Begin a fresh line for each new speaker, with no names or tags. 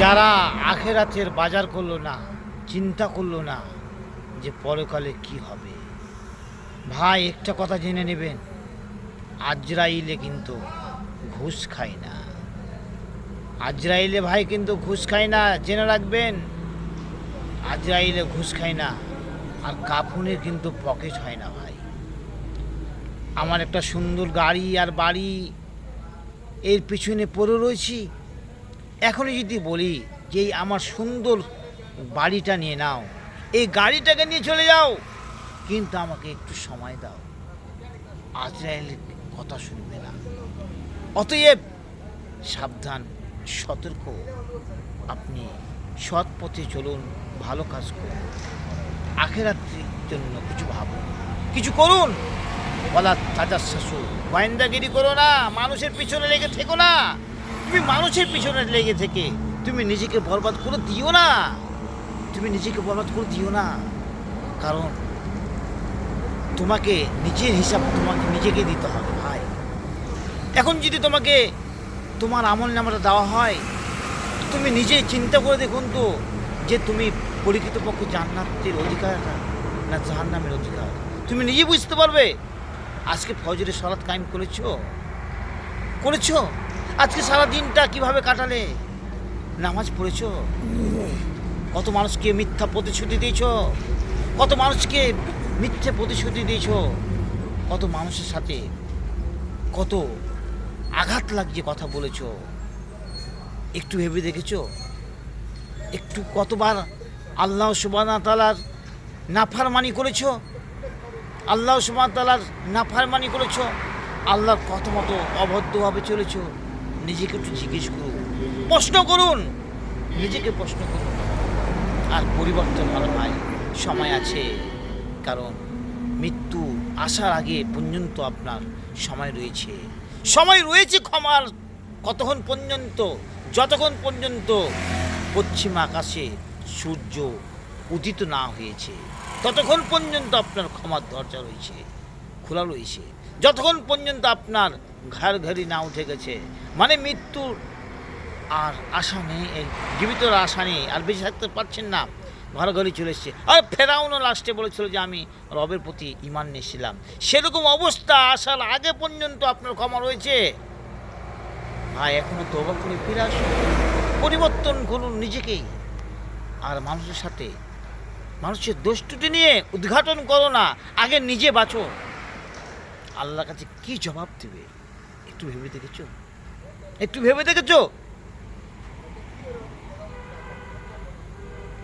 যারা আখেরাতের বাজার করলো না, চিন্তা করলো না যে পরকালে কি হবে, ভাই একটা কথা জেনে নেবেন, আজরাইলে কিন্তু ঘুষ খায় না। আজরাইলে ভাই কিন্তু ঘুষ খায় না, জেনে রাখবেন। আজরাইলে ঘুষ খায় না, আর কাফনের কিন্তু পকেট হয় না ভাই। আমার একটা সুন্দর গাড়ি আর বাড়ি এর পিছনে পড়ে রয়েছি, এখনই যদি বলি যে এই আমার সুন্দর বাড়িটা নিয়ে নাও, এই গাড়িটাকে নিয়ে চলে যাও, কিন্তু আমাকে একটু সময় দাও, আজরাইলের কথা শুনবে না। অতএব সাবধান, সতর্ক, আপনি সৎ পথে চলুন, ভালো কাজ করুন, আখেরাতের জন্য কিছু ভাবুন, কিছু করুন। বলা তাজার শাশু, গোয়েন্দাগিরি করো না, মানুষের পিছনে লেগে থেকো না। তুমি মানুষের পিছনে লেগে থেকে তুমি নিজেকে বরবাদ করে দিও না, তুমি নিজেকে বরবাদ করে দিও না। কারণ তোমাকে নিজের হিসাব তোমাকে নিজেকে দিতে হবে ভাই। এখন যদি তোমাকে তোমার আমল নামাটা দেওয়া হয়, তুমি নিজে চিন্তা করে দেখুন তো যে তুমি প্রকৃতপক্ষে জান্নাতের অধিকার না জাহান্নামের অধিকার, তুমি নিজে বুঝতে পারবে। আজকে ফজরের সালাত কায়েম করেছো? আজকে সারা দিনটা কিভাবে কাটালে? নামাজ পড়েছো? কত মানুষকে মিথ্যা প্রতিশ্রুতি দিয়েছো, কত মানুষকে মিথ্যে প্রতিশ্রুতি দিয়েছো, কত মানুষের সাথে কত আঘাত লাগছে কথা বলেছো, একটু ভেবে দেখেছো? একটু কতবার আল্লাহ সুবহানাহু ওয়া তাআলার নাফরমানি করেছো, আল্লাহ সুবহানাহু ওয়া তাআলার নাফরমানি করেছো, আল্লাহর কত মতো অভদ্রভাবে চলেছো? নিজেকে একটু জিজ্ঞেস করুন, প্রশ্ন করুন, নিজেকে প্রশ্ন করুন। আর পরিবর্তন ভালো ভাই, সময় আছে। কারণ মৃত্যু আসার আগে পর্যন্ত আপনার সময় রয়েছে ক্ষমার। কতক্ষণ পর্যন্ত? যতক্ষণ পর্যন্ত পশ্চিম আকাশে সূর্য উদিত না হয়েছে, ততক্ষণ পর্যন্ত আপনার ক্ষমার দরজা খোলা রয়েছে। যতক্ষণ পর্যন্ত আপনার ঘাড়ি না উঠে গেছে, মানে মৃত্যুর আর আশা নেই, জীবিতর আশা নেই, আর বেঁচে থাকতে পারছেন না, ঘরে চলে এসছে। আর ফেরাউনও লাস্টে বলেছিল যে আমি রবের প্রতি ঈমান নিয়েছিলাম। সেরকম অবস্থা আসার আগে পর্যন্ত আপনার ক্ষমা রয়েছে ভাই। এখনো তওবা করে ফিরে আসুন, পরিবর্তন করুন নিজেকেই। আর মানুষের সাথে মানুষের দোষ ত্রুটি নিয়ে উদ্ঘাটন করো না, আগে নিজে বাঁচো। আল্লাহর কাছে কি জবাব দেবে একটু ভেবে দেখেছো?